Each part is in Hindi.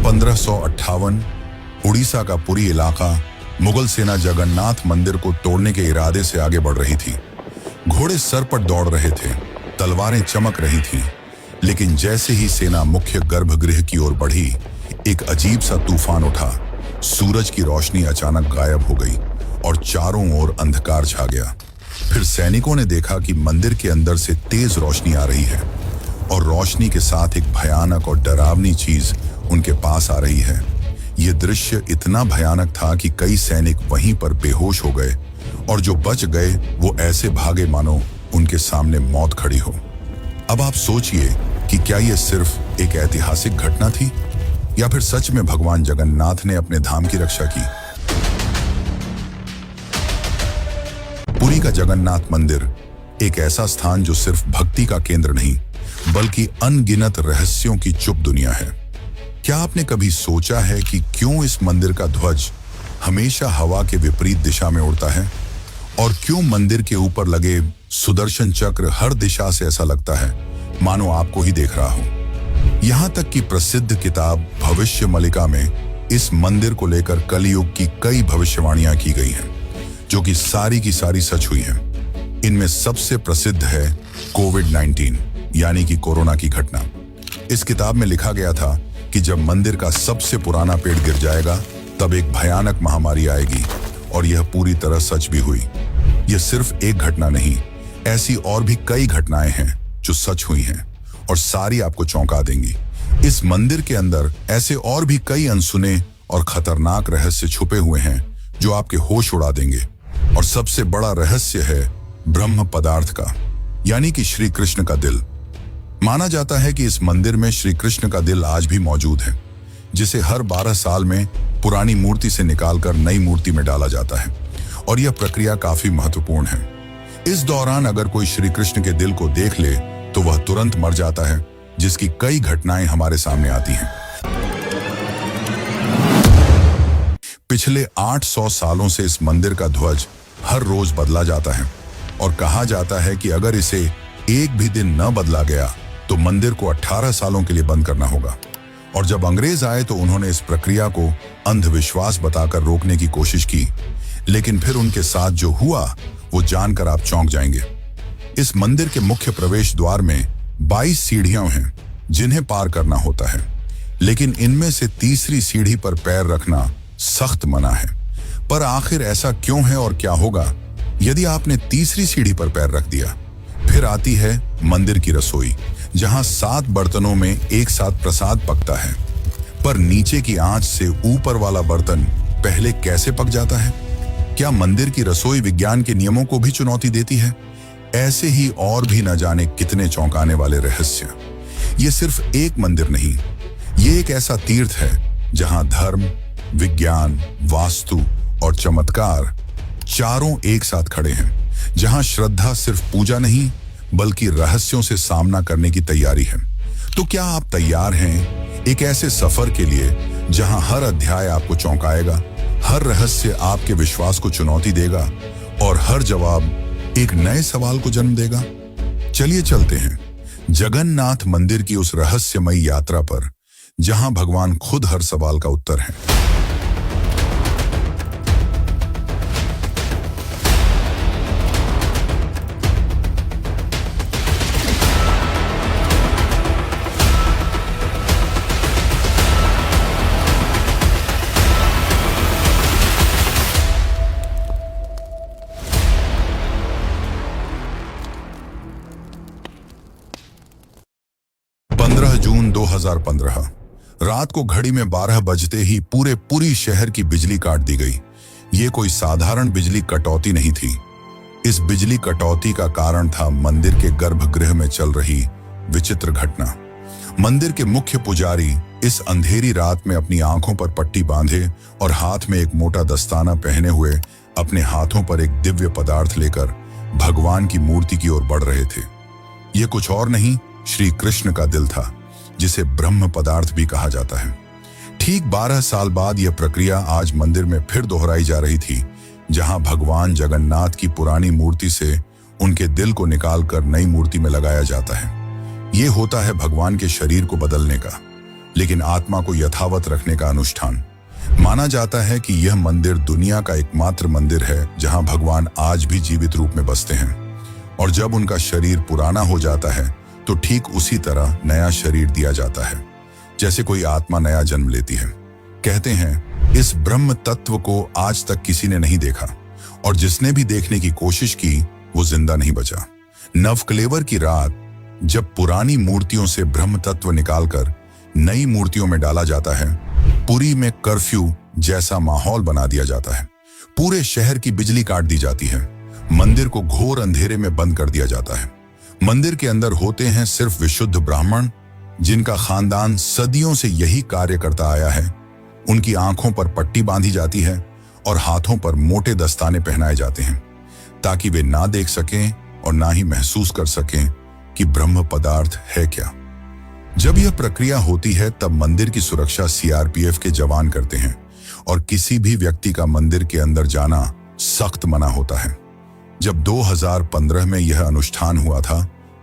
1558 उड़ीसा का पुरी इलाका मुगल सेना जगन्नाथ मंदिर को तोड़ने के इरादे से आगे बढ़ रही थी। घोड़े सर पर दौड़ रहे थे, तलवारें चमक रही थीं, लेकिन जैसे ही सेना मुख्य गर्भगृह की ओर बढ़ी, एक अजीब सा तूफान उठा। सूरज की रोशनी अचानक गायब हो गई और चारों ओर अंधकार छा गया। फिर सैनिकों ने देखा कि मंदिर के अंदर से तेज रोशनी आ रही है और रोशनी के साथ एक भयानक और डरावनी चीज उनके पास आ रही है। यह दृश्य इतना भयानक था कि कई सैनिक वहीं पर बेहोश हो गए और जो बच गए वो ऐसे भागे मानो उनके सामने मौत खड़ी हो। अब आप सोचिए कि क्या यह सिर्फ एक ऐतिहासिक घटना थी या फिर सच में भगवान जगन्नाथ ने अपने धाम की रक्षा की। पुरी का जगन्नाथ मंदिर एक ऐसा स्थान जो सिर्फ भक्ति का केंद्र नहीं बल्कि अनगिनत रहस्यों की चुप दुनिया है। क्या आपने कभी सोचा है कि क्यों इस मंदिर का ध्वज हमेशा हवा के विपरीत दिशा में उड़ता है और क्यों मंदिर के ऊपर लगे सुदर्शन चक्र हर दिशा से ऐसा लगता है मानो आपको ही देख रहा हो। यहाँ तक कि प्रसिद्ध किताब भविष्य मलिका में इस मंदिर को लेकर कलयुग की कई भविष्यवाणियां की गई हैं, जो कि सारी की सारी सच हुई हैं। इनमें सबसे प्रसिद्ध है कोविड-19 यानी कि कोरोना की घटना। इस किताब में लिखा गया था कि जब मंदिर का सबसे पुराना पेड़ गिर जाएगा तब एक भयानक महामारी आएगी, और यह पूरी तरह सच भी हुई। यह सिर्फ एक घटना नहीं, ऐसी और भी कई घटनाएं हैं जो सच हुई हैं और सारी आपको चौंका देंगी। इस मंदिर के अंदर ऐसे और भी कई अनसुने और खतरनाक रहस्य छुपे हुए हैं जो आपके होश उड़ा देंगे। और सबसे बड़ा रहस्य है ब्रह्म पदार्थ का, यानी कि श्री कृष्ण का दिल। माना जाता है कि इस मंदिर में श्री कृष्ण का दिल आज भी मौजूद है, जिसे हर 12 साल में पुरानी मूर्ति से निकालकर नई मूर्ति में डाला जाता है, और यह प्रक्रिया काफी महत्वपूर्ण है। इस दौरान अगर कोई श्री कृष्ण के दिल को देख ले तो वह तुरंत मर जाता है, जिसकी कई घटनाएं हमारे सामने आती हैं। पिछले 800 सालों से इस मंदिर का ध्वज हर रोज बदला जाता है और कहा जाता है कि अगर इसे एक भी दिन न बदला गया तो मंदिर को 18 सालों के लिए बंद करना होगा। और जब अंग्रेज आए तो उन्होंने इस प्रक्रिया को अंधविश्वास बताकर रोकने की कोशिश की, लेकिन फिर उनके साथ जो हुआ वो जानकर आप चौंक जाएंगे। इस मंदिर के मुख्य प्रवेश द्वार में 22 सीढ़ियां हैं जिन्हें पार करना होता है, लेकिन इनमें से तीसरी सीढ़ी पर पैर रखना सख्त मना है। पर आखिर ऐसा क्यों है और क्या होगा यदि आपने तीसरी सीढ़ी पर पैर रख दिया? फिर आती है मंदिर की रसोई, जहां 7 बर्तनों में एक साथ प्रसाद पकता है। पर नीचे की आंच से ऊपर वाला बर्तन पहले कैसे पक जाता है? क्या मंदिर की रसोई विज्ञान के नियमों को भी चुनौती देती है? ऐसे ही और भी न जाने कितने चौंकाने वाले रहस्य। ये सिर्फ एक मंदिर नहीं, ये एक ऐसा तीर्थ है जहां धर्म, विज्ञान, वास्तु और चमत्कार चारों एक साथ खड़े हैं, जहां श्रद्धा सिर्फ पूजा नहीं बल्कि रहस्यों से सामना करने की तैयारी है। तो क्या आप तैयार हैं एक ऐसे सफर के लिए जहां हर अध्याय आपको चौंकाएगा, हर रहस्य आपके विश्वास को चुनौती देगा और हर जवाब एक नए सवाल को जन्म देगा? चलिए चलते हैं जगन्नाथ मंदिर की उस रहस्यमयी यात्रा पर, जहां भगवान खुद हर सवाल का उत्तर है। जून 2015 रात को घड़ी में 12 बजते ही पूरे पुरी शहर की बिजली काट दी गई। ये कोई साधारण बिजली कटौती नहीं थी। इस बिजली कटौती का कारण था मंदिर के गर्भगृह में चल रही विचित्र घटना। मंदिर के मुख्य पुजारी इस अंधेरी रात में अपनी आंखों पर पट्टी बांधे और हाथ में एक मोटा दस्ताना पहने हुए अपने हाथों पर एक दिव्य पदार्थ लेकर भगवान की मूर्ति की ओर बढ़ रहे थे। ये कुछ और नहीं, श्री कृष्ण का दिल था, जिसे ब्रह्म पदार्थ भी कहा जाता है। ठीक 12 साल बाद यह प्रक्रिया आज मंदिर में फिर दोहराई जा रही थी, जहां भगवान जगन्नाथ की पुरानी मूर्ति से उनके दिल को निकालकर नई मूर्ति में लगाया जाता है। ये होता है भगवान के शरीर को बदलने का, लेकिन आत्मा को यथावत रखने का अनुष्ठान। माना जाता है कि यह मंदिर दुनिया का एकमात्र मंदिर है जहां भगवान आज भी जीवित रूप में बसते हैं, और जब उनका शरीर पुराना हो जाता है तो ठीक उसी तरह नया शरीर दिया जाता है जैसे कोई आत्मा नया जन्म लेती है। कहते हैं इस ब्रह्म तत्व को आज तक किसी ने नहीं देखा, और जिसने भी देखने की कोशिश की वो जिंदा नहीं बचा। नवकलेवर की रात जब पुरानी मूर्तियों से ब्रह्म तत्व निकालकर नई मूर्तियों में डाला जाता है, पुरी में कर्फ्यू जैसा माहौल बना दिया जाता है। पूरे शहर की बिजली काट दी जाती है, मंदिर को घोर अंधेरे में बंद कर दिया जाता है। मंदिर के अंदर होते हैं सिर्फ विशुद्ध ब्राह्मण, जिनका खानदान सदियों से यही कार्य करता आया है। उनकी आंखों पर पट्टी बांधी जाती है और हाथों पर मोटे दस्ताने पहनाए जाते हैं, ताकि वे ना देख सकें और ना ही महसूस कर सकें कि ब्रह्म पदार्थ है क्या। जब यह प्रक्रिया होती है तब मंदिर की सुरक्षा सीआरपीएफ के जवान करते हैं, और किसी भी व्यक्ति का मंदिर के अंदर जाना सख्त मना होता है। जब 2015 में यह अनुष्ठान हुआ था,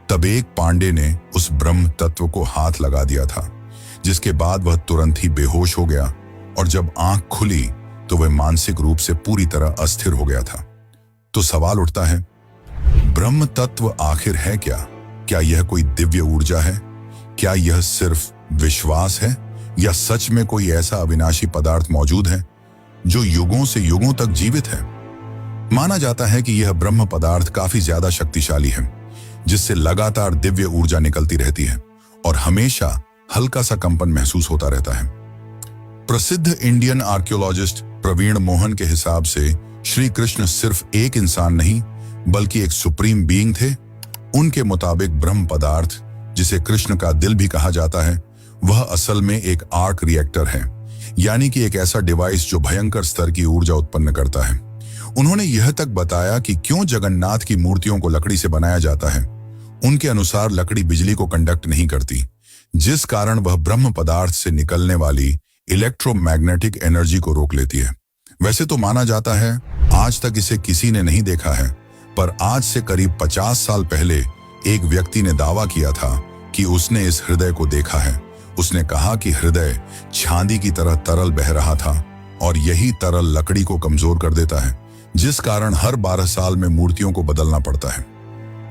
तब एक पांडे ने उस ब्रह्म तत्व को हाथ लगा दिया था, जिसके बाद वह तुरंत ही बेहोश हो गया, और जब आंख खुली तो वह मानसिक रूप से पूरी तरह अस्थिर हो गया था। तो सवाल उठता है, ब्रह्म तत्व आखिर है क्या? क्या यह कोई दिव्य ऊर्जा है? क्या यह सिर्फ विश्वास है, या सच में कोई ऐसा अविनाशी पदार्थ मौजूद है जो युगों से युगों तक जीवित है? माना जाता है कि यह ब्रह्म पदार्थ काफी ज्यादा शक्तिशाली है, जिससे लगातार दिव्य ऊर्जा निकलती रहती है और हमेशा हल्का सा कंपन महसूस होता रहता है। प्रसिद्ध इंडियन आर्कियोलॉजिस्ट प्रवीण मोहन के हिसाब से श्री कृष्ण सिर्फ एक इंसान नहीं बल्कि एक सुप्रीम बीइंग थे। उनके मुताबिक ब्रह्म पदार्थ, जिसे कृष्ण का दिल भी कहा जाता है, वह असल में एक आर्क रिएक्टर है, यानी कि एक ऐसा डिवाइस जो भयंकर स्तर की ऊर्जा उत्पन्न करता है। उन्होंने यह तक बताया कि क्यों जगन्नाथ की मूर्तियों को लकड़ी से बनाया जाता है। उनके अनुसार लकड़ी बिजली को कंडक्ट नहीं करती, जिस कारण वह ब्रह्म पदार्थ से निकलने वाली इलेक्ट्रोमैग्नेटिक एनर्जी को रोक लेती है। वैसे तो माना जाता है आज तक इसे किसी ने नहीं देखा है, पर आज से करीब 50 साल पहले एक व्यक्ति ने दावा किया था कि उसने इस हृदय को देखा है। उसने कहा कि हृदय चांदी की तरह तरल बह रहा था, और यही तरल लकड़ी को कमजोर कर देता है, जिस कारण हर 12 साल में मूर्तियों को बदलना पड़ता है।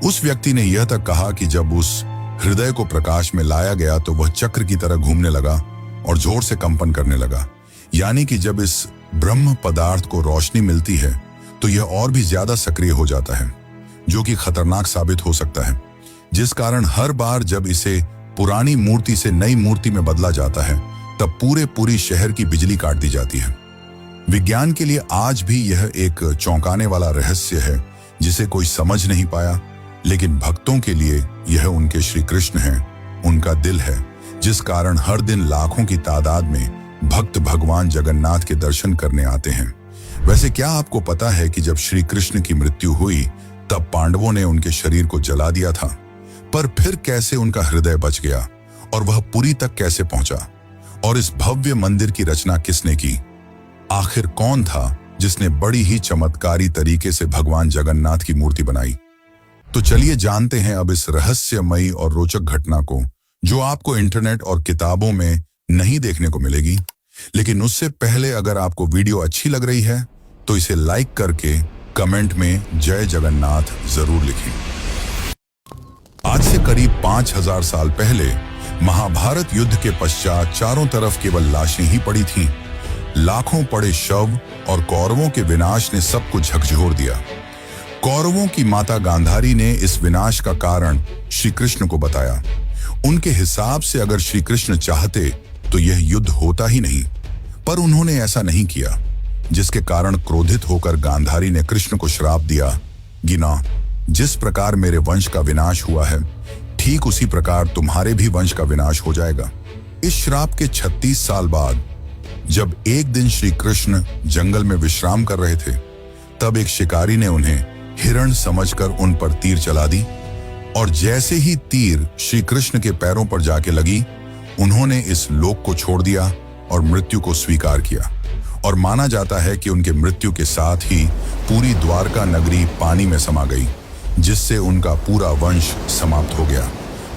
उस व्यक्ति ने यह तक कहा कि जब उस हृदय को प्रकाश में लाया गया तो वह चक्र की तरह घूमने लगा और जोर से कंपन करने लगा, यानी कि जब इस ब्रह्म पदार्थ को रोशनी मिलती है तो यह और भी ज्यादा सक्रिय हो जाता है, जो कि खतरनाक साबित हो सकता है, जिस कारण हर बार जब इसे पुरानी मूर्ति से नई मूर्ति में बदला जाता है तब पूरी शहर की बिजली काट दी जाती है। विज्ञान के लिए आज भी यह एक चौंकाने वाला रहस्य है जिसे कोई समझ नहीं पाया, लेकिन भक्तों के लिए यह उनके श्री कृष्ण हैं, उनका दिल है, जिस कारण हर दिन लाखों की तादाद में भक्त भगवान जगन्नाथ के दर्शन करने आते हैं। वैसे क्या आपको पता है कि जब श्री कृष्ण की मृत्यु हुई तब पांडवों ने उनके शरीर को जला दिया था, पर फिर कैसे उनका हृदय बच गया और वह पुरी तक कैसे पहुंचा? और इस भव्य मंदिर की रचना किसने की? आखिर कौन था जिसने बड़ी ही चमत्कारी तरीके से भगवान जगन्नाथ की मूर्ति बनाई? तो चलिए जानते हैं अब इस रहस्यमयी और रोचक घटना को, जो आपको इंटरनेट और किताबों में नहीं देखने को मिलेगी। लेकिन उससे पहले अगर आपको वीडियो अच्छी लग रही है तो इसे लाइक करके कमेंट में जय जगन्नाथ जरूर लिखें। आज से करीब 5000 साल पहले महाभारत युद्ध के पश्चात चारों तरफ केवल लाशें ही पड़ी थीं। लाखों पड़े शव और कौरवों के विनाश ने सबको झकझोर दिया। कौरवों की माता गांधारी ने इस विनाश का कारण श्री कृष्ण को बताया। उनके हिसाब से अगर श्री कृष्ण चाहते तो यह युद्ध होता ही नहीं, पर उन्होंने ऐसा नहीं किया, जिसके कारण क्रोधित होकर गांधारी ने कृष्ण को श्राप दिया, गिना, जिस प्रकार मेरे वंश का विनाश हुआ है ठीक उसी प्रकार तुम्हारे भी वंश का विनाश हो जाएगा। इस श्राप के 36 साल बाद जब एक दिन श्री कृष्ण जंगल में विश्राम कर रहे थे, तब एक शिकारी ने उन्हें हिरण समझकर उन पर तीर चला दी, और जैसे ही तीर श्री कृष्ण के पैरों पर जाके लगी, उन्होंने इस लोक को छोड़ दिया और मृत्यु को स्वीकार किया। और माना जाता है कि उनके मृत्यु के साथ ही पूरी द्वारका नगरी पानी में समा गई, जिससे उनका पूरा वंश समाप्त हो गया।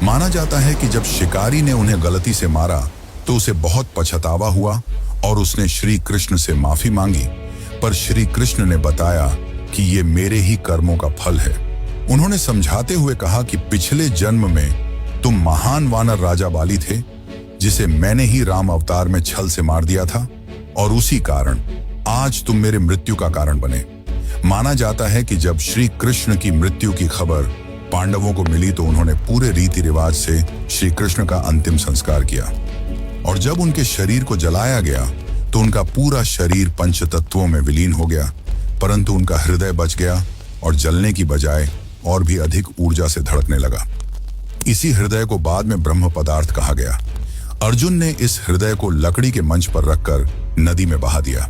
माना जाता है कि जब शिकारी ने उन्हें गलती से मारा तो उसे बहुत पछतावा हुआ और उसने श्री कृष्ण से माफी मांगी, पर श्री कृष्ण ने बताया कि ये मेरे ही कर्मों का फल है। उन्होंने समझाते हुए कहा कि पिछले जन्म में तुम महान वानर राजा बाली थे, जिसे मैंने ही राम अवतार में छल से मार दिया था, और उसी कारण आज तुम मेरे मृत्यु का कारण बने। माना जाता है कि जब श्री कृष्ण की मृत्यु की खबर पांडवों को मिली तो उन्होंने पूरे रीति रिवाज से श्री कृष्ण का अंतिम संस्कार किया, और जब उनके शरीर को जलाया गया तो उनका पूरा शरीर पंचतत्वों में विलीन हो गया, परंतु उनका हृदय बच गया और जलने की बजाय और भी अधिक ऊर्जा से धड़कने लगा। इसी हृदय को बाद में ब्रह्म पदार्थ कहा गया। अर्जुन ने इस हृदय को लकड़ी के मंच पर रखकर नदी में बहा दिया।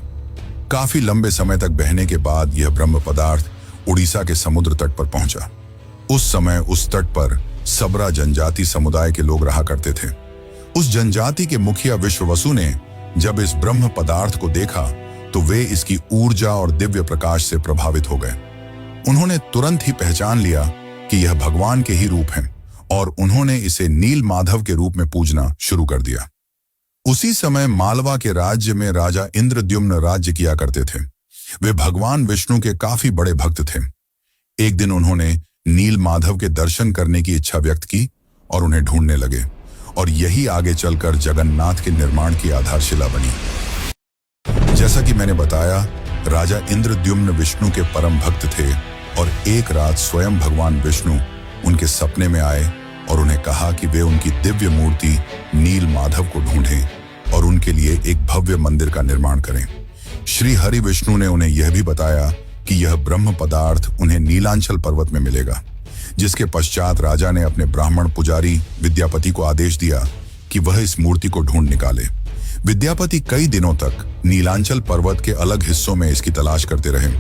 काफी लंबे समय तक बहने के बाद यह ब्रह्म पदार्थ उड़ीसा के समुद्र तट पर पहुंचा। उस समय उस तट पर सबरा जनजाति समुदाय के लोग रहा करते थे। उस जनजाति के मुखिया विश्ववसु ने जब इस ब्रह्म पदार्थ को देखा तो वे इसकी ऊर्जा और दिव्य प्रकाश से प्रभावित हो गए। उन्होंने तुरंत ही पहचान लिया कि यह भगवान के ही रूप हैं, और उन्होंने इसे नील माधव के रूप में पूजना शुरू कर दिया। उसी समय मालवा के राज्य में राजा इंद्रद्युम्न राज्य किया करते थे। वे भगवान विष्णु के काफी बड़े भक्त थे। एक दिन उन्होंने नील माधव के दर्शन करने की इच्छा व्यक्त की और उन्हें ढूंढने लगे, और यही आगे चलकर जगन्नाथ के निर्माण की आधारशिला बनी। जैसा कि मैंने बताया, राजा इंद्रद्युम्न विष्णु के परम भक्त थे, और एक रात स्वयं भगवान विष्णु उनके सपने में आए और उन्हें कहा कि वे उनकी दिव्य मूर्ति नील माधव को ढूंढें और उनके लिए एक भव्य मंदिर का निर्माण करें। श्री हरि विष्णु ने उन्हें यह भी बताया कि यह ब्रह्म पदार्थ उन्हें नीलांचल पर्वत में मिलेगा, जिसके पश्चात राजा ने अपने ब्राह्मण पुजारी विद्यापति को आदेश दिया कि वह इस मूर्ति को ढूंढ निकाले। विद्यापति कई दिनों तक नीलांचल पर्वत के अलग हिस्सों में इसकी तलाश करते रहे,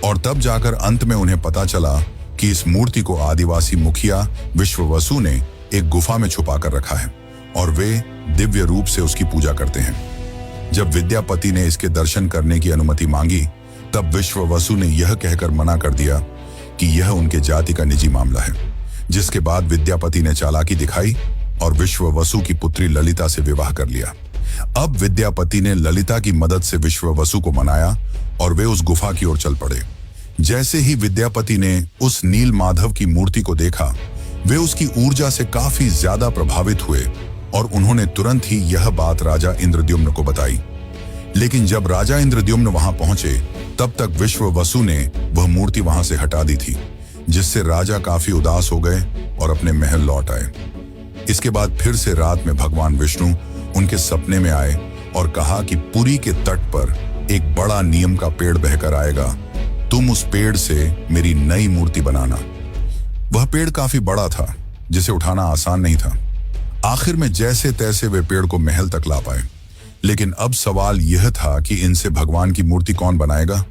और तब जाकर अंत में उन्हें पता चला कि इस मूर्ति को आदिवासी मुखिया विश्ववसु ने एक गुफा में छुपा कर रखा है, और वे दिव्य रूप से उसकी पूजा करते हैं। जब विद्यापति ने इसके दर्शन करने की अनुमति मांगी, तब विश्ववसु ने यह कहकर मना कर दिया कि यह उनके जाति का निजी मामला है। जिसके बाद विद्यापति ने चालाकी दिखाई और विश्ववसु की पुत्री ललिता से विवाह कर लिया। अब विद्यापति ने ललिता की मदद से विश्ववसु को मनाया और वे उस गुफा की ओर चल पड़े। जैसे ही विद्यापति ने उस नील माधव की मूर्ति को देखा, वे उसकी ऊर्जा से काफी ज्यादा प्रभावित हुए और उन्होंने तुरंत ही यह बात राजा इंद्रद्युम्न को बताई। लेकिन जब राजा इंद्रद्युम्न वहां पहुंचे, तब तक विश्ववसु ने वह मूर्ति वहां से हटा दी थी, जिससे राजा काफी उदास हो गए और अपने महल लौट आए। इसके बाद फिर से रात में भगवान विष्णु उनके सपने में आए और कहा कि पुरी के तट पर एक बड़ा नीम का पेड़ बहकर आएगा, तुम उस पेड़ से मेरी नई मूर्ति बनाना। वह पेड़ काफी बड़ा था, जिसे उठाना आसान नहीं था। आखिर में जैसे तैसे वे पेड़ को महल तक ला पाए, लेकिन अब सवाल यह था कि इनसे भगवान की मूर्ति कौन बनाएगा।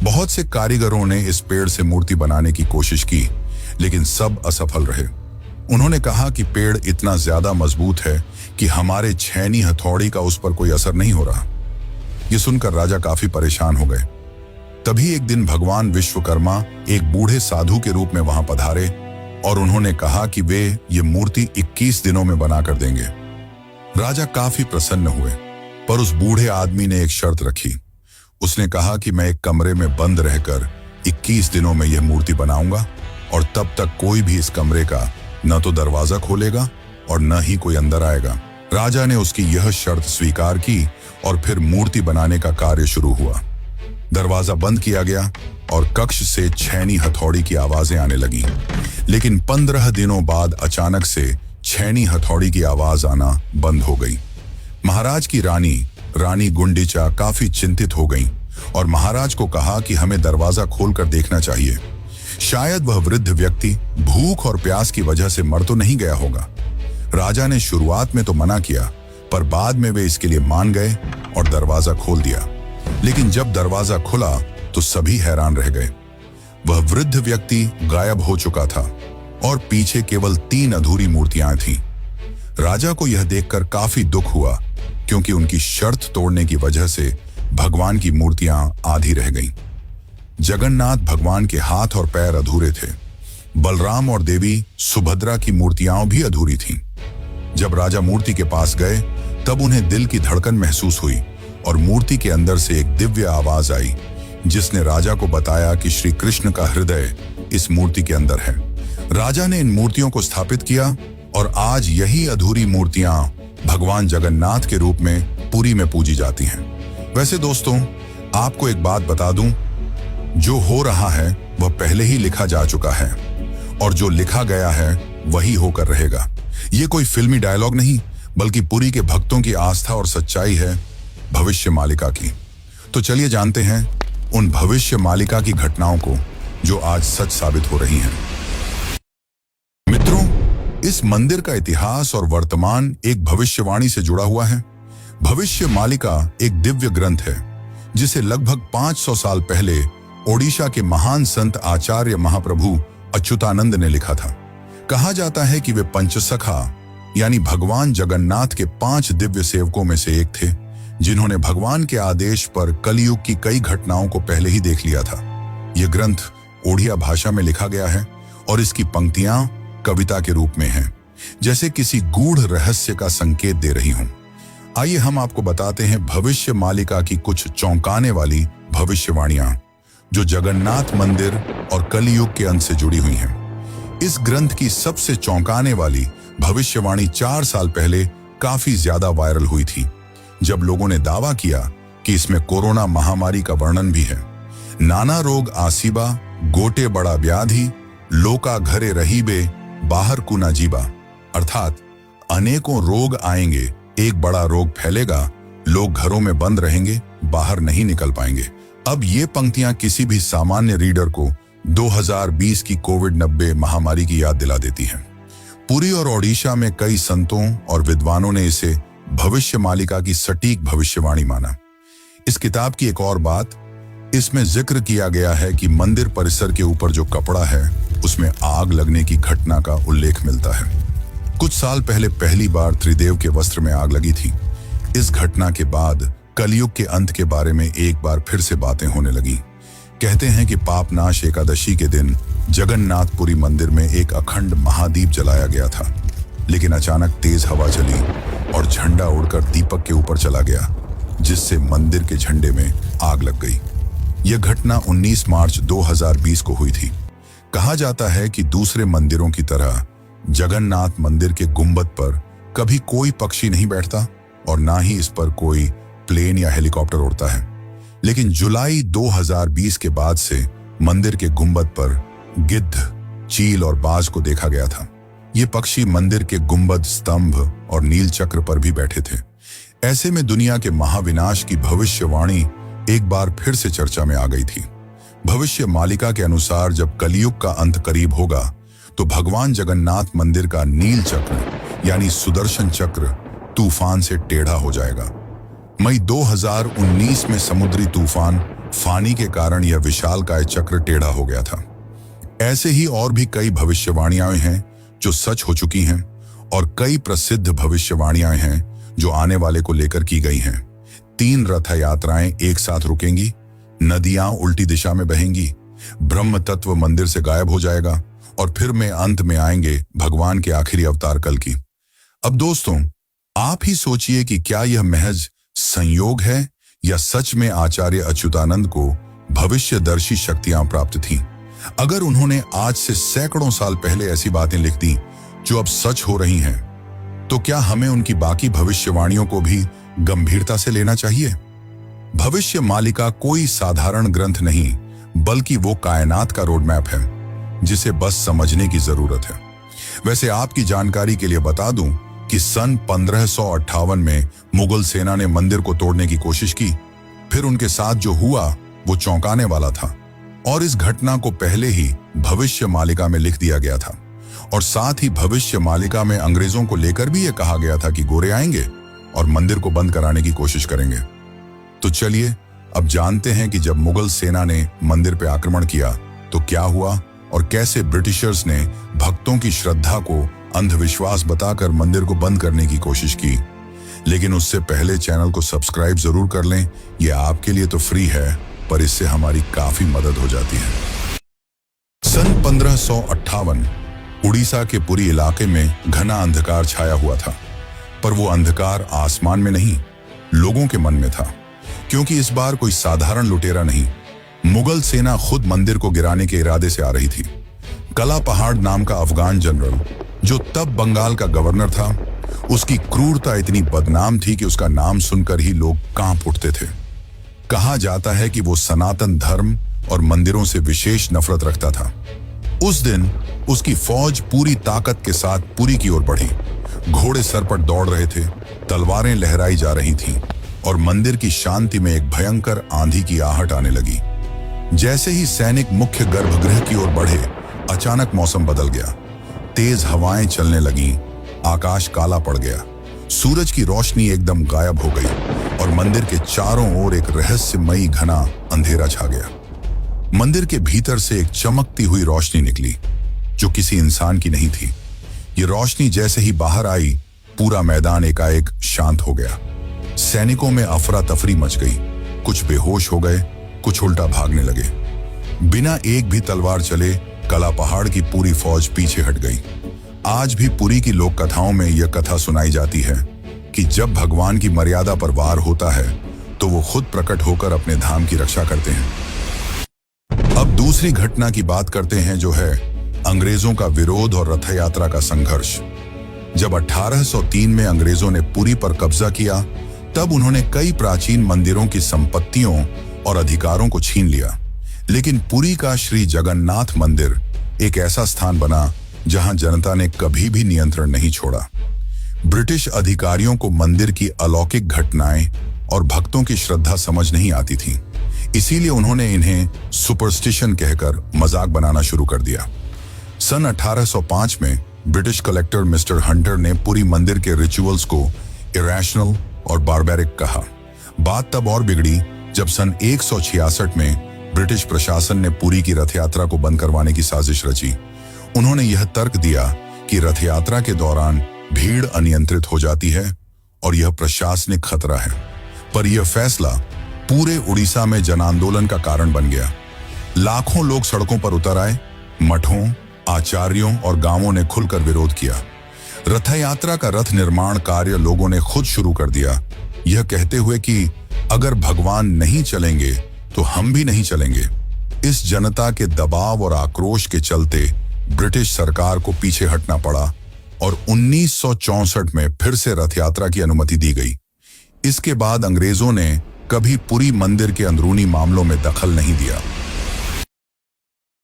बहुत से कारीगरों ने इस पेड़ से मूर्ति बनाने की कोशिश की, लेकिन सब असफल रहे। उन्होंने कहा कि पेड़ इतना ज्यादा मजबूत है कि हमारे छेनी हथौड़ी का उस पर कोई असर नहीं हो रहा। यह सुनकर राजा काफी परेशान हो गए। तभी एक दिन भगवान विश्वकर्मा एक बूढ़े साधु के रूप में वहां पधारे और उन्होंने कहा कि वे ये मूर्ति 21 दिनों में बनाकर देंगे। राजा काफी प्रसन्न हुए, पर उस बूढ़े आदमी ने एक शर्त रखी। उसने कहा कि मैं एक कमरे में बंद रहकर 21 दिनों में यह मूर्ति बनाऊंगा, और तब तक कोई भी इस कमरे का न तो दरवाजा खोलेगा और न ही कोई अंदर आएगा। राजा ने उसकी यह शर्त स्वीकार की और फिर मूर्ति बनाने का कार्य शुरू हुआ। दरवाजा बंद किया गया और कक्ष से छेनी हथौड़ी की आवाजें आने लगीं। लेकिन 15 दिनों बाद अचानक से छेनी हथौड़ी की आवाज आना बंद हो गई। महाराज की रानी गुंडीचा काफी चिंतित हो गईं और महाराज को कहा कि हमें दरवाजा खोलकर देखना चाहिए। शायद वह वृद्ध व्यक्ति भूख और प्यास की वजह से मर तो नहीं गया होगा। राजा ने शुरुआत में तो मना किया, पर बाद में वे इसके लिए मान गए और दरवाजा खोल दिया। लेकिन जब दरवाजा खुला तो सभी हैरान रह गए। वह वृद्ध व्यक्ति गायब हो चुका था और पीछे केवल 3 अधूरी मूर्तियां थीं। राजा को यह देखकर काफी दुख हुआ, क्योंकि उनकी शर्त तोड़ने की वजह से भगवान की मूर्तियां आधी रह गईं। जगन्नाथ भगवान के हाथ और पैर अधूरे थे। बलराम और देवी सुभद्रा की मूर्तियां भी अधूरी थीं। जब राजा मूर्ति के पास गए, तब उन्हें दिल की धड़कन महसूस हुई और मूर्ति के अंदर से एक दिव्य आवाज आई, जिसने राजा को बताया कि श्री कृष्ण का हृदय इस मूर्ति के अंदर है। राजा ने इन मूर्तियों को स्थापित किया और आज यही अधूरी मूर्तियां भगवान जगन्नाथ के रूप में पुरी में पूजी जाती हैं। वैसे दोस्तों, आपको एक बात बता दूं, जो हो रहा है वह पहले ही लिखा जा चुका है और जो लिखा गया है वही होकर रहेगा। ये कोई फिल्मी डायलॉग नहीं, बल्कि पुरी के भक्तों की आस्था और सच्चाई है भविष्य मालिका की। तो चलिए जानते हैं उन भविष्य मालिका की घटनाओं को जो आज सच साबित हो रही हैं। मित्रों, इस मंदिर का इतिहास और वर्तमान एक भविष्यवाणी से जुड़ा हुआ है। भविष्य मालिका एक दिव्य ग्रंथ है जिसे लगभग 500 साल पहले ओडिशा के महान संत आचार्य महाप्रभु अच्युतानंद ने लिखा था। कहा जाता है कि वे पंचसखा यानी भगवान जगन्नाथ के 5 दिव्य सेवकों में से एक थे, जिन्होंने भगवान के आदेश पर कलयुग की कई घटनाओं को पहले ही देख लिया था। यह ग्रंथ ओडिया भाषा में लिखा गया है और इसकी पंक्तियां कविता के रूप में हैं, जैसे किसी गूढ़ रहस्य का संकेत दे रही हों। आइए हम आपको बताते हैं भविष्य मालिका की कुछ चौंकाने वाली भविष्यवाणियां जो जगन्नाथ मंदिर और कलयुग के अंत से जुड़ी हुई हैं। इस ग्रंथ की सबसे चौंकाने वाली भविष्यवाणी 4 साल पहले काफी ज्यादा वायरल हुई थी, जब लोगों ने दावा किया कि इसमें कोरोना महामारी का वर्णन भी है। नाना रोग आसीबा, गोटे बड़ा व्याधि, लोका घरे रहीबे, बाहर कुना जीबा, अर्थात अनेकों रोग आएंगे, एक बड़ा रोग फैलेगा, लोग घरों में बंद रहेंगे, बाहर नहीं निकल पाएंगे। अब ये पंक्तियां किसी भी सामान्य रीडर को 2020 की कोविड-19 महामारी की याद दिला देती हैं। पुरी और ओडिशा में कई संतों और विद्वानों ने इसे भविष्य मालिका की सटीक भविष्यवाणी माना। इस किताब की एक और बात, इसमें जिक्र किया गया है कि मंदिर परिसर के ऊपर जो कपड़ा है उसमें आग लगने की घटना का उल्लेख मिलता है। कुछ साल पहले पहली बार त्रिदेव के वस्त्र में आग लगी थी। इस घटना के बाद कलयुग के अंत के बारे में एक बार फिर से बातें होने लगी। कहते हैं कि पापनाश एकादशी के दिन जगन्नाथपुरी मंदिर में एक अखंड महादीप जलाया गया था, लेकिन अचानक तेज हवा चली और झंडा उड़कर दीपक के ऊपर चला गया, जिससे मंदिर के झंडे में आग लग गई। यह घटना 19 मार्च 2020 को हुई थी। कहा जाता है कि दूसरे मंदिरों की तरह जगन्नाथ मंदिर के गुंबद पर कभी कोई पक्षी नहीं बैठता और ना ही इस पर कोई प्लेन या हेलीकॉप्टर उड़ता है, लेकिन जुलाई 2020 के बाद से मंदिर के गुंबद पर गिद्ध, चील और बाज को देखा गया था। ये पक्षी मंदिर के गुंबद, स्तंभ और नील चक्र पर भी बैठे थे। ऐसे में दुनिया के महाविनाश की भविष्यवाणी एक बार फिर से चर्चा में आ गई थी। भविष्य मालिका के अनुसार जब कलयुग का अंत करीब होगा तो भगवान जगन्नाथ मंदिर का नील चक्र यानी सुदर्शन चक्र तूफान से टेढ़ा हो जाएगा। मई 2019 में समुद्री तूफान फानी के कारण यह विशालकाय चक्र टेढ़ा हो गया था। ऐसे ही और भी कई भविष्यवाणियां हैं जो सच हो चुकी हैं और कई प्रसिद्ध भविष्यवाणियां हैं जो आने वाले को लेकर की गई हैं। 3 रथ यात्राएं एक साथ रुकेंगी, नदियां उल्टी दिशा में बहेंगी, ब्रह्म तत्व मंदिर से गायब हो जाएगा और फिर में अंत में आएंगे भगवान के आखिरी अवतार कल की। अब दोस्तों, आप ही सोचिए कि क्या यह महज संयोग है या सच में आचार्य अच्युतानंद को भविष्यदर्शी शक्तियां प्राप्त थीं। अगर उन्होंने आज से सैकड़ों साल पहले ऐसी बातें लिख दी जो अब सच हो रही हैं, तो क्या हमें उनकी बाकी भविष्यवाणियों को भी गंभीरता से लेना चाहिए? भविष्य मालिका कोई साधारण ग्रंथ नहीं, बल्कि वो कायनात का रोड मैप है जिसे बस समझने की जरूरत है। वैसे आपकी जानकारी के लिए बता दूं कि सन 1558 में मुगल सेना ने मंदिर को तोड़ने की कोशिश की। फिर उनके साथ जो हुआ वो चौंकाने वाला था और इस घटना को पहले ही भविष्य मालिका में लिख दिया गया था। और साथ ही भविष्य मालिका में अंग्रेजों को लेकर भी ये कहा गया था कि गोरे आएंगे और मंदिर को बंद कराने की कोशिश करेंगे। तो चलिए अब जानते हैं कि जब मुगल सेना ने मंदिर पर आक्रमण किया तो क्या हुआ और कैसे ब्रिटिशर्स ने भक्तों की श्रद्धा को अंधविश्वास बताकर मंदिर को बंद करने की कोशिश की। लेकिन उससे पहले चैनल को सब्सक्राइब जरूर कर लें। यह आपके लिए तो फ्री है, पर इससे हमारी काफी मदद हो जाती है। सन 1558 उड़ीसा के पुरी इलाके में घना अंधकार छाया हुआ था। पर वो अंधकार आसमान में नहीं, लोगों के मन में था, क्योंकि इस बार कोई साधारण लुटेरा नहीं, मुगल सेना खुद मंदिर को गिराने के इरादे से आ रही थी। कला पहाड़ नाम का अफगान जनरल, जो तब बंगाल का गवर्नर था, उसकी क्रूरता इतनी बदनाम थी कि उसका नाम सुनकर ही लोग कांप उठते थे। कहा जाता है कि वो सनातन धर्म और मंदिरों से विशेष नफरत रखता था। उस दिन उसकी फौज पूरी ताकत के साथ पुरी की ओर बढ़ी। घोड़े सर पर दौड़ रहे थे, तलवारें लहराई जा रही थीं और मंदिर की शांति में एक भयंकर आंधी की आहट आने लगी। जैसे ही सैनिक मुख्य गर्भगृह की ओर बढ़े, अचानक मौसम बदल गया। तेज हवाएं चलने लगीं, आकाश काला पड़ गया, सूरज की रोशनी एकदम गायब हो गई और मंदिर के चारों ओर एक रहस्यमयी घना अंधेरा छा गया। मंदिर के भीतर से एक चमकती हुई रोशनी निकली, जो किसी इंसान की नहीं थी। ये रोशनी जैसे ही बाहर आई, पूरा मैदान एकाएक शांत हो गया। सैनिकों में अफरा तफरी मच गई, कुछ बेहोश हो गए, कुछ उल्टा भागने लगे। बिना एक भी तलवार चले कला पहाड़ की पूरी फौज पीछे हट गई। आज भी पुरी की लोक कथाओं में यह कथा सुनाई जाती है कि जब भगवान की मर्यादा पर वार होता है तो वो खुद प्रकट होकर अपने धाम की रक्षा करते हैं। अब दूसरी घटना की बात करते हैं, जो है अंग्रेजों का विरोध और रथ यात्रा का संघर्ष। जब 1803 में अंग्रेजों ने पुरी पर कब्जा किया, तब उन्होंने कई प्राचीन मंदिरों की संपत्तियों और अधिकारों को छीन लिया। लेकिन पुरी का श्री जगन्नाथ मंदिर एक ऐसा स्थान बना जहां जनता ने कभी भी नियंत्रण नहीं छोड़ा। ब्रिटिश अधिकारियों को मंदिर की अलौकिक घटनाएं और भक्तों की श्रद्धा समझ नहीं आती थी, इसीलिए उन्होंने इन्हें सुपरस्टिशन कहकर मजाक बनाना शुरू कर दिया। सन 1805 में ब्रिटिश कलेक्टर मिस्टर हंटर ने पुरी मंदिर के रिचुअल्स को इरेशनल और बारबैरिक कहा। बात तब और बिगड़ी जब सन 166 में ब्रिटिश प्रशासन ने पुरी की रथ यात्रा को बंद करवाने की साजिश रची। उन्होंने यह तर्क दिया कि रथ यात्रा के दौरान भीड़ अनियंत्रित हो जाती है और यह प्रशासनिक खतरा है। पर यह फैसला पूरे उड़ीसा में जन आंदोलन का कारण बन गया। लाखों लोग सड़कों पर उतर आए, मठों, आचार्यों और गांवों ने खुलकर विरोध किया। रथ यात्रा का रथ निर्माण कार्य लोगों ने खुद शुरू कर दिया, यह कहते हुए कि अगर भगवान नहीं चलेंगे तो हम भी नहीं चलेंगे। इस जनता के दबाव और आक्रोश के चलते ब्रिटिश सरकार को पीछे हटना पड़ा और 1964 में फिर से रथ यात्रा की अनुमति दी गई। इसके बाद अंग्रेजों ने कभी पुरी मंदिर के अंदरूनी मामलों में दखल नहीं दिया।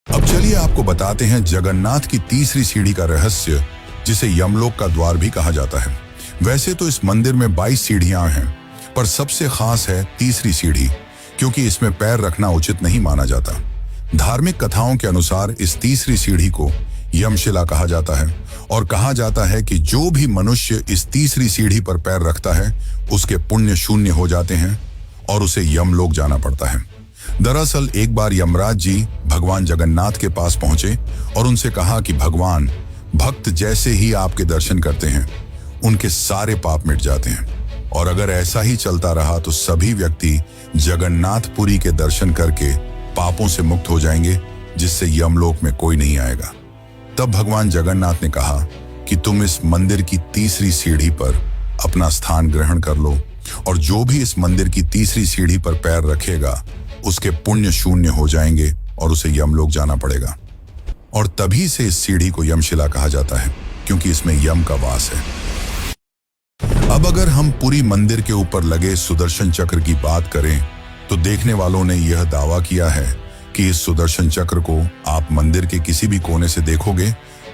अब चलिए आपको बताते हैं जगन्नाथ की तीसरी सीढ़ी का रहस्य, जिसे यमलोक का द्वार भी कहा जाता है। वैसे तो इस मंदिर में 22 सीढ़ियां हैं, पर सबसे खास है तीसरी सीढ़ी, क्योंकि इसमें पैर रखना उचित नहीं माना जाता। धार्मिक कथाओं के अनुसार इस तीसरी सीढ़ी को यमशिला कहा जाता है और कहा जाता है कि जो भी मनुष्य इस तीसरी सीढ़ी पर पैर रखता है उसके पुण्य शून्य हो जाते हैं और उसे यमलोक जाना पड़ता है। दरअसल एक बार यमराज जी भगवान जगन्नाथ के पास पहुंचे और उनसे कहा कि भगवान, भक्त जैसे ही आपके दर्शन करते हैं उनके सारे पाप मिट जाते हैं और अगर ऐसा ही चलता रहा तो सभी व्यक्ति जगन्नाथपुरी के दर्शन करके पापों से मुक्त हो जाएंगे, जिससे यमलोक में कोई नहीं आएगा। तब भगवान जगन्नाथ ने कहा कि तुम इस मंदिर की तीसरी सीढ़ी पर अपना स्थान ग्रहण कर लो और जो भी इस मंदिर की तीसरी सीढ़ी पर पैर रखेगा उसके पुण्य शून्य हो जाएंगे और उसे यमलोक जाना पड़ेगा। और तभी से इस सीढ़ी को यमशिला कहा जाता है, क्योंकि इसमें यम का वास है। अब अगर हम पुरी मंदिर के ऊपर लगे सुदर्शन चक्र की बात करें तो देखने वालों ने यह दावा किया है कि इस सुदर्शन चक्र को आप मंदिर के किसी भी कोने से देखोगे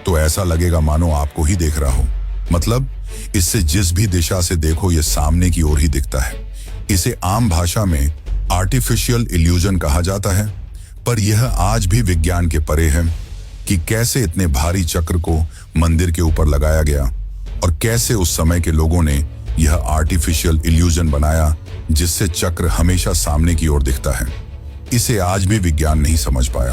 तो ऐसा लगेगा मानो आपको ही देख रहा हो। मतलब इससे जिस भी दिशा से देखो ये सामने की ओर ही दिखता है। इसे आम भाषा में आर्टिफिशियल इल्यूजन कहा जाता है, पर यह आज भी विज्ञान के परे है कि कैसे इतने भारी चक्र को मंदिर के ऊपर लगाया गया और कैसे उस समय के लोगों ने यह आर्टिफिशियल इल्यूजन बनाया जिससे चक्र हमेशा सामने की ओर दिखता है। इसे आज भी विज्ञान नहीं समझ पाया,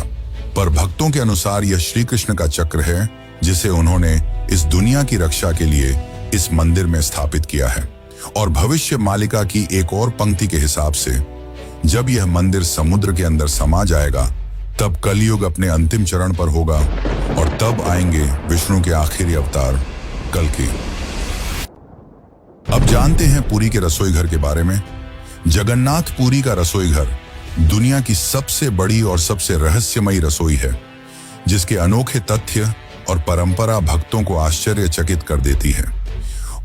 पर भक्तों के अनुसार यह श्री कृष्ण का चक्र है जिसे उन्होंने इस दुनिया की रक्षा के लिए इस मंदिर में स्थापित किया है। और भविष्य मालिका की एक और पंक्ति के हिसाब से जब यह मंदिर समुद्र के अंदर समा जाएगा तब कलयुग अपने अंतिम चरण पर होगा और तब आएंगे विष्णु के आखिरी अवतार कल्कि। अब जानते हैं पुरी के रसोई घर के बारे में। जगन्नाथ पुरी का रसोई घर दुनिया की सबसे बड़ी और सबसे रहस्यमयी रसोई है, जिसके अनोखे तथ्य और परंपरा भक्तों को आश्चर्यचकित कर देती है।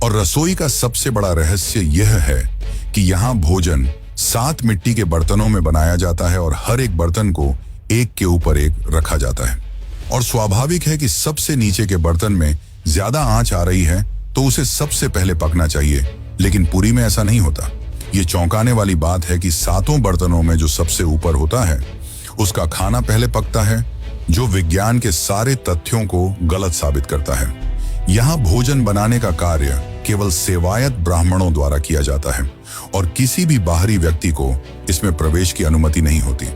और रसोई का सबसे बड़ा रहस्य यह है कि यहाँ भोजन 7 मिट्टी के बर्तनों में बनाया जाता है और हर एक बर्तन को एक के ऊपर एक रखा जाता है। और स्वाभाविक है कि सबसे नीचे के बर्तन में ज्यादा आंच आ रही है तो उसे सबसे पहले पकना चाहिए, लेकिन पुरी में ऐसा नहीं होता। ये चौंकाने वाली बात है कि 7 बर्तनों में जो सबसे ऊपर होता है उसका खाना पहले पकता है, जो विज्ञान के सारे तथ्यों को गलत साबित करता है। यहाँ भोजन बनाने का कार्य केवल सेवायत ब्राह्मणों द्वारा किया जाता है और किसी भी बाहरी व्यक्ति को इसमें प्रवेश की अनुमति नहीं होती।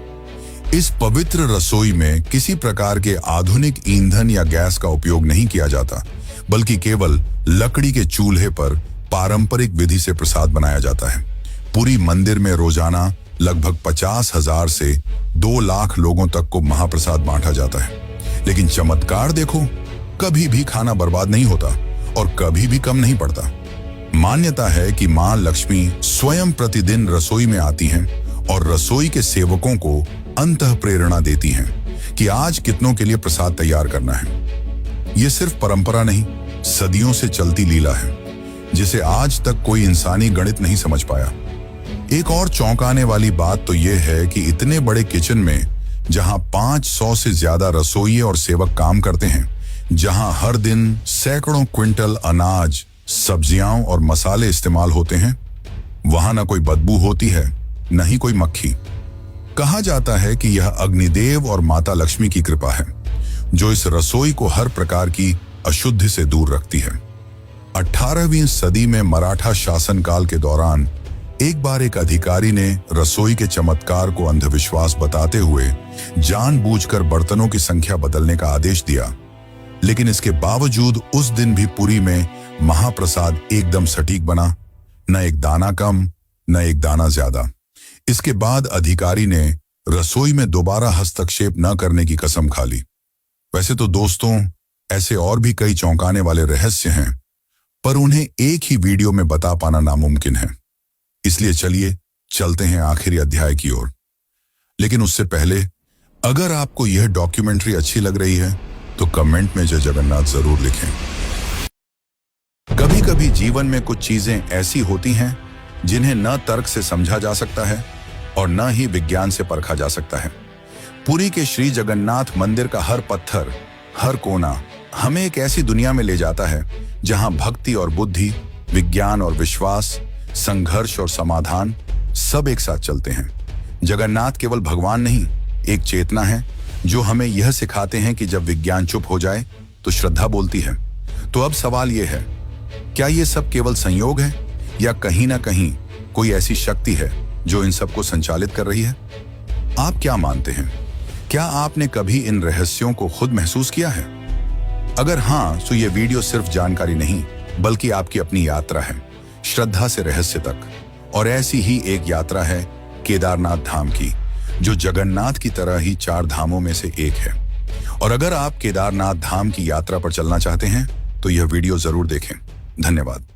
इस पवित्र रसोई में किसी प्रकार के आधुनिक ईंधन या गैस का उपयोग नहीं किया जाता, बल्कि केवल लकड़ी के चूल्हे पर पारंपरिक विधि से प्रसाद बनाया जाता है। पुरी मंदिर में रोजाना लगभग 50,000 से 2 लाख लोगों तक को महाप्रसाद बांटा जाता है। लेकिन चमत्कार देखो, कभी भी खाना बर्बाद नहीं होता और कभी भी कम नहीं पड़ता। मान्यता है कि मां लक्ष्मी स्वयं प्रतिदिन रसोई में आती हैं और रसोई के सेवकों को अंतः प्रेरणा देती हैं कि आज कितनों के लिए प्रसाद तैयार करना है। यह सिर्फ परंपरा नहीं, सदियों से चलती लीला है, जिसे आज तक कोई इंसानी गणित नहीं समझ पाया। एक और चौंकाने वाली बात तो यह है कि इतने बड़े किचन में, जहां 500 से ज्यादा रसोइये और सेवक काम करते हैं, जहां हर दिन सैकड़ों क्विंटल अनाज, सब्जियां और मसाले इस्तेमाल होते हैं, वहां न कोई बदबू होती है, न ही कोई मक्खी। कहा जाता है कि यह अग्निदेव और माता लक्ष्मी की कृपा है, जो इस रसोई को हर प्रकार की अशुद्धि से दूर रखती है। 18वीं सदी में मराठा शासनकाल के दौरान एक बार एक अधिकारी ने रसोई के चमत्कार को अंधविश्वास बताते हुए जानबूझकर बर्तनों की संख्या बदलने का आदेश दिया। लेकिन इसके बावजूद उस दिन भी पुरी में महाप्रसाद एकदम सटीक बना, न एक दाना कम, न एक दाना ज्यादा। इसके बाद अधिकारी ने रसोई में दोबारा हस्तक्षेप न करने की कसम खा ली। वैसे तो दोस्तों, ऐसे और भी कई चौंकाने वाले रहस्य हैं, पर उन्हें एक ही वीडियो में बता पाना नामुमकिन है। इसलिए चलिए चलते हैं आखिरी अध्याय की ओर। लेकिन उससे पहले, अगर आपको यह डॉक्यूमेंट्री अच्छी लग रही है तो कमेंट में जय जगन्नाथ जरूर लिखें। कभी कभी जीवन में कुछ चीजें ऐसी होती हैं जिन्हें न तर्क से समझा जा सकता है और न ही विज्ञान से परखा जा सकता है। पुरी के श्री जगन्नाथ मंदिर का हर पत्थर, हर कोना हमें एक ऐसी दुनिया में ले जाता है जहां भक्ति और बुद्धि, विज्ञान और विश्वास, संघर्ष और समाधान सब एक साथ चलते हैं। जगन्नाथ केवल भगवान नहीं, एक चेतना है जो हमें यह सिखाते हैं कि जब विज्ञान चुप हो जाए तो श्रद्धा बोलती है। तो अब सवाल यह है, क्या यह सब केवल संयोग है या कहीं ना कहीं कोई ऐसी शक्ति है जो इन सबको संचालित कर रही है? आप क्या मानते हैं? क्या आपने कभी इन रहस्यों को खुद महसूस किया है? अगर हाँ, तो ये वीडियो सिर्फ जानकारी नहीं, बल्कि आपकी अपनी यात्रा है, श्रद्धा से रहस्य तक। और ऐसी ही एक यात्रा है केदारनाथ धाम की, जो जगन्नाथ की तरह ही 4 धामों में से एक है। और अगर आप केदारनाथ धाम की यात्रा पर चलना चाहते हैं तो यह वीडियो जरूर देखें। धन्यवाद।